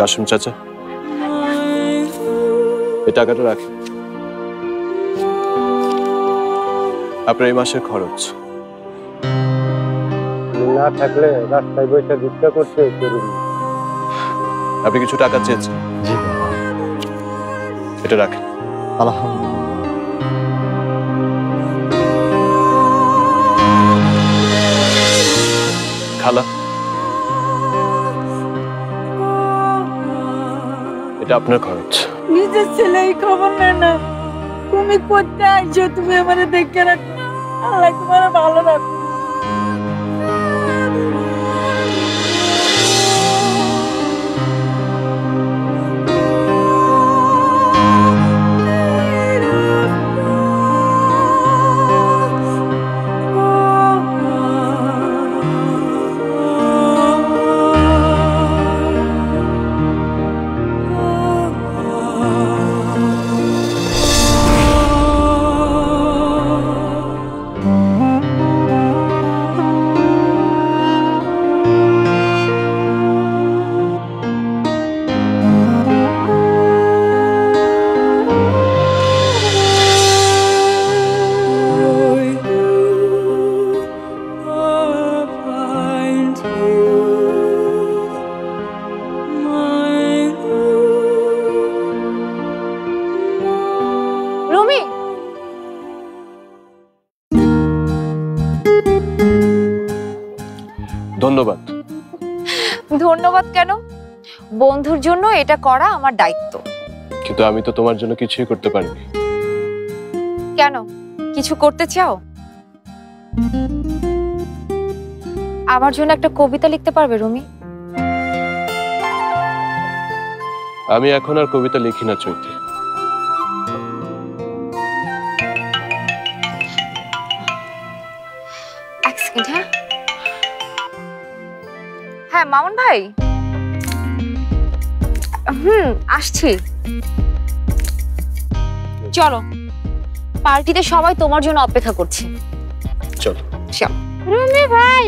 কাশিম চাচা, এই টাকাটা রাখেন, আপনার এই মাসের খরচ। না থাকলে রাস্তায় বসে ভিক্ষা করতে পারি। আপনি কিছু টাকা চেয়েছেন? জি বাবা। এটা রাখেন। আলহামদুলিল্লাহ। খালা, এটা আপনার খরচ। নিজের ছেলে খবর নেয় না, তুমি করতে আইছো, তুমি আমারে দেখে রাখো, আল্লাহ তোমার ভালো রাখো। ধন্যবাদ। ধন্যবাদ কেন? বন্ধুর জন্য এটা করা আমার দায়িত্ব। কিন্তু আমি তো তোমার জন্য কিছুই করতে পারিনি। কেন, কিছু করতে চাও? আমার জন্য একটা কবিতা লিখতে পারবে রুমি? আমি এখন আর কবিতা লিখি না চৈতি। এক সেকেন্ড। হ্যাঁ হ্যাঁ মামুন ভাই, আসছি। চলো, পার্টিতে সবাই তোমার জন্য অপেক্ষা করছে। চলো। চলো। রুমি ভাই।